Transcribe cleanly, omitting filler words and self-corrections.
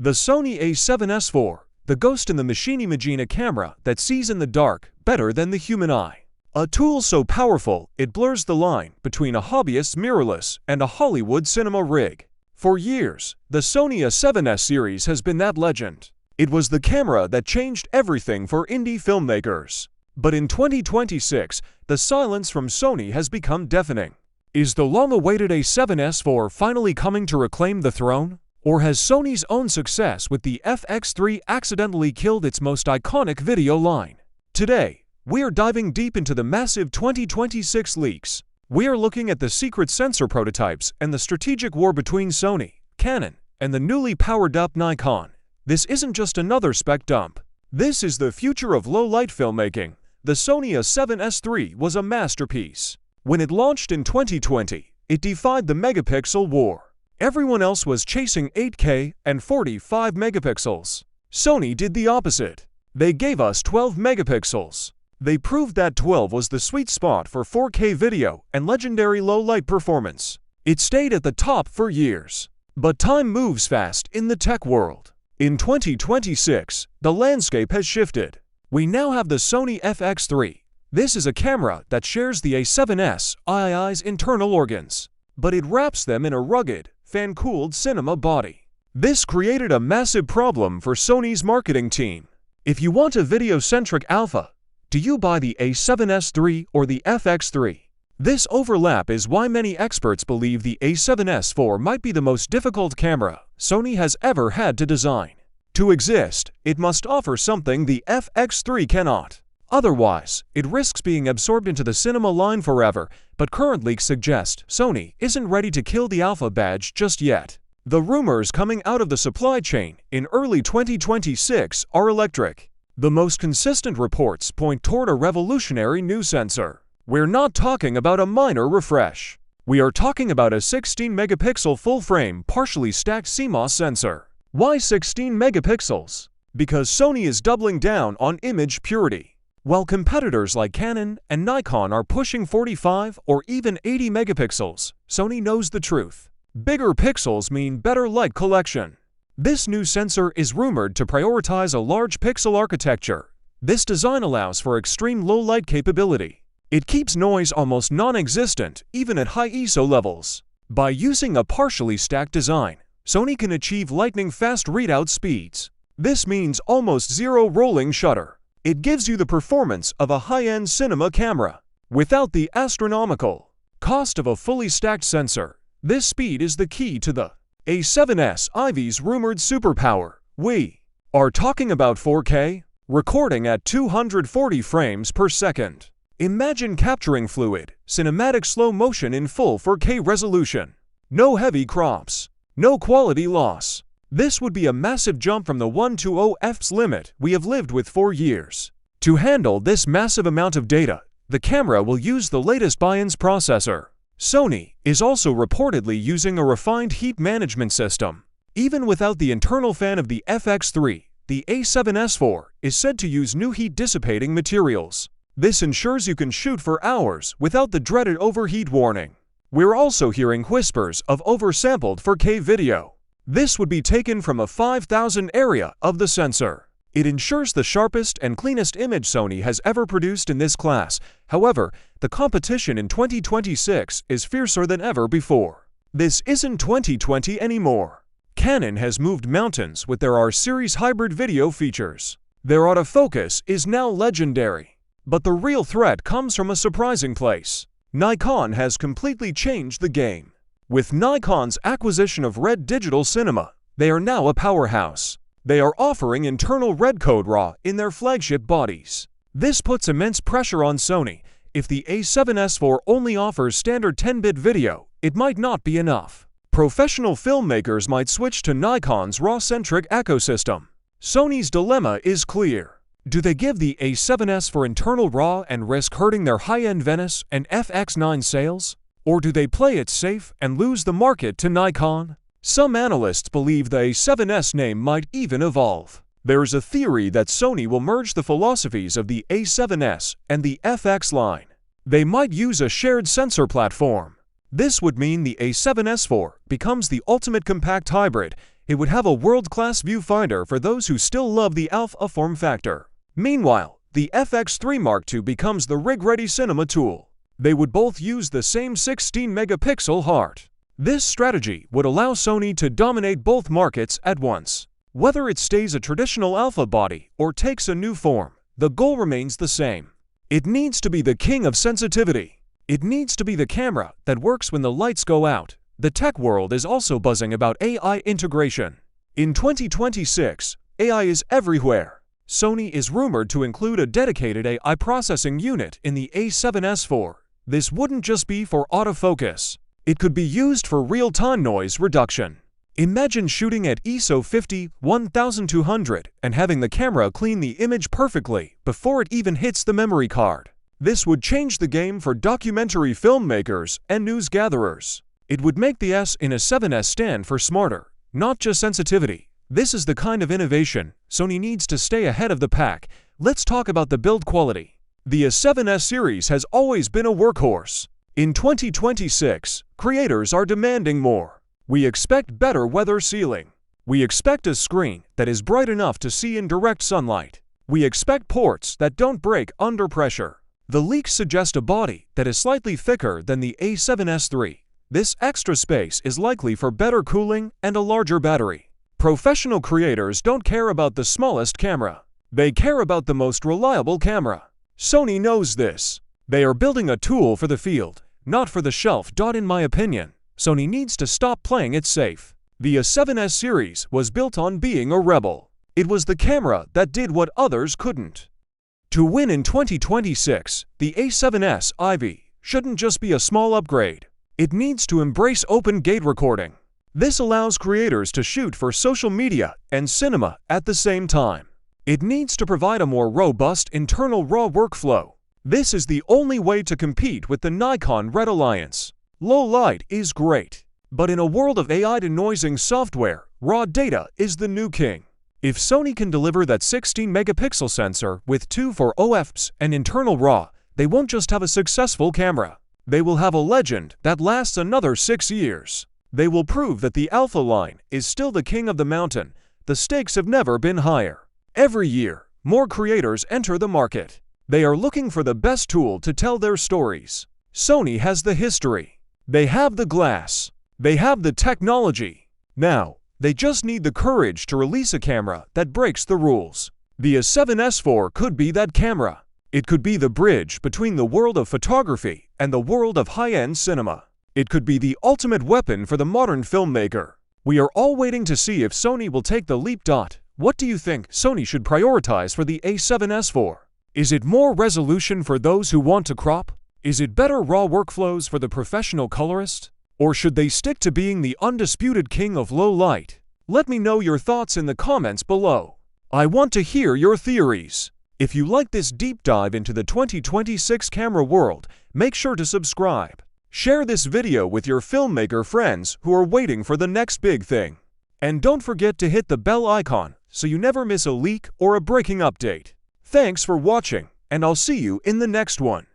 The Sony a7S IV, the ghost in the machine-imaging camera that sees in the dark better than the human eye. A tool so powerful it blurs the line between a hobbyist's mirrorless and a Hollywood cinema rig. For years, the Sony a7S series has been that legend. It was the camera that changed everything for indie filmmakers. But in 2026, the silence from Sony has become deafening. Is the long-awaited a7S IV finally coming to reclaim the throne? Or has Sony's own success with the FX3 accidentally killed its most iconic video line? Today, we are diving deep into the massive 2026 leaks. We are looking at the secret sensor prototypes and the strategic war between Sony, Canon, and the newly powered-up Nikon. This isn't just another spec dump. This is the future of low-light filmmaking. The Sony a7S III was a masterpiece. When it launched in 2020, it defied the megapixel war. Everyone else was chasing 8K and 45 megapixels. Sony did the opposite. They gave us 12 megapixels. They proved that 12 was the sweet spot for 4K video and legendary low-light performance. It stayed at the top for years. But time moves fast in the tech world. In 2026, the landscape has shifted. We now have the Sony FX3. This is a camera that shares the a7S II's internal organs, but it wraps them in a rugged, fan-cooled cinema body. This created a massive problem for Sony's marketing team. If you want a video-centric alpha, do you buy the a7S III or the FX3? This overlap is why many experts believe the a7S IV might be the most difficult camera Sony has ever had to design. To exist, it must offer something the FX3 cannot. Otherwise, it risks being absorbed into the cinema line forever, but current leaks suggest Sony isn't ready to kill the alpha badge just yet. The rumors coming out of the supply chain in early 2026 are electric. The most consistent reports point toward a revolutionary new sensor. We're not talking about a minor refresh. We are talking about a 16-megapixel full-frame, partially stacked CMOS sensor. Why 16 megapixels? Because Sony is doubling down on image purity. While competitors like Canon and Nikon are pushing 45 or even 80 megapixels, Sony knows the truth. Bigger pixels mean better light collection. This new sensor is rumored to prioritize a large pixel architecture. This design allows for extreme low light capability. It keeps noise almost non-existent, even at high ISO levels. By using a partially stacked design, Sony can achieve lightning-fast readout speeds. This means almost zero rolling shutter. It gives you the performance of a high-end cinema camera, without the astronomical cost of a fully stacked sensor. This speed is the key to the a7S IV's rumored superpower. We are talking about 4K, recording at 240 frames per second. Imagine capturing fluid, cinematic slow motion in full 4K resolution. No heavy crops, no quality loss. This would be a massive jump from the 120 fps limit we have lived with for years. To handle this massive amount of data, the camera will use the latest BIOS processor. Sony is also reportedly using a refined heat management system. Even without the internal fan of the FX3, the a7S IV is said to use new heat-dissipating materials. This ensures you can shoot for hours without the dreaded overheat warning. We're also hearing whispers of oversampled 4K video. This would be taken from a 5000 area of the sensor. It ensures the sharpest and cleanest image Sony has ever produced in this class. However, the competition in 2026 is fiercer than ever before. This isn't 2020 anymore. Canon has moved mountains with their R-series hybrid video features. Their autofocus is now legendary. But the real threat comes from a surprising place. Nikon has completely changed the game. With Nikon's acquisition of RED Digital Cinema, they are now a powerhouse. They are offering internal RED code RAW in their flagship bodies. This puts immense pressure on Sony. If the a7S IV only offers standard 10-bit video, it might not be enough. Professional filmmakers might switch to Nikon's RAW-centric ecosystem. Sony's dilemma is clear. Do they give the a7S for internal RAW and risk hurting their high-end Venice and FX9 sales? Or do they play it safe and lose the market to Nikon? Some analysts believe the a7S name might even evolve. There is a theory that Sony will merge the philosophies of the a7S and the FX line. They might use a shared sensor platform. This would mean the a7S IV becomes the ultimate compact hybrid. It would have a world-class viewfinder for those who still love the alpha form factor. Meanwhile, the FX3 Mark II becomes the rig-ready cinema tool. They would both use the same 16-megapixel heart. This strategy would allow Sony to dominate both markets at once. Whether it stays a traditional alpha body or takes a new form, the goal remains the same. It needs to be the king of sensitivity. It needs to be the camera that works when the lights go out. The tech world is also buzzing about AI integration. In 2026, AI is everywhere. Sony is rumored to include a dedicated AI processing unit in the A7S IV. This wouldn't just be for autofocus. It could be used for real-time noise reduction. Imagine shooting at ISO 50-1200 and having the camera clean the image perfectly before it even hits the memory card. This would change the game for documentary filmmakers and news gatherers. It would make the S in a7S stand for smarter, not just sensitivity. This is the kind of innovation Sony needs to stay ahead of the pack. Let's talk about the build quality. The A7S series has always been a workhorse. In 2026, creators are demanding more. We expect better weather sealing. We expect a screen that is bright enough to see in direct sunlight. We expect ports that don't break under pressure. The leaks suggest a body that is slightly thicker than the A7S III. This extra space is likely for better cooling and a larger battery. Professional creators don't care about the smallest camera. They care about the most reliable camera. Sony knows this. They are building a tool for the field, not for the shelf. In my opinion, Sony needs to stop playing it safe. The A7S series was built on being a rebel. It was the camera that did what others couldn't. To win in 2026, the A7S IV shouldn't just be a small upgrade. It needs to embrace open gate recording. This allows creators to shoot for social media and cinema at the same time. It needs to provide a more robust internal RAW workflow. This is the only way to compete with the Nikon-RED alliance. Low light is great, but in a world of AI denoising software, raw data is the new king. If Sony can deliver that 16-megapixel sensor with 2.4 OFs and internal RAW, they won't just have a successful camera. They will have a legend that lasts another 6 years. They will prove that the Alpha line is still the king of the mountain. The stakes have never been higher. Every year, more creators enter the market. They are looking for the best tool to tell their stories. Sony has the history. They have the glass. They have the technology. Now, they just need the courage to release a camera that breaks the rules. The A7S IV could be that camera. It could be the bridge between the world of photography and the world of high-end cinema. It could be the ultimate weapon for the modern filmmaker. We are all waiting to see if Sony will take the leap. What do you think Sony should prioritize for the A7S IV? Is it more resolution for those who want to crop? Is it better raw workflows for the professional colorist? Or should they stick to being the undisputed king of low light? Let me know your thoughts in the comments below. I want to hear your theories. If you like this deep dive into the 2026 camera world, make sure to subscribe. Share this video with your filmmaker friends who are waiting for the next big thing. And don't forget to hit the bell icon so you never miss a leak or a breaking update. Thanks for watching, and I'll see you in the next one.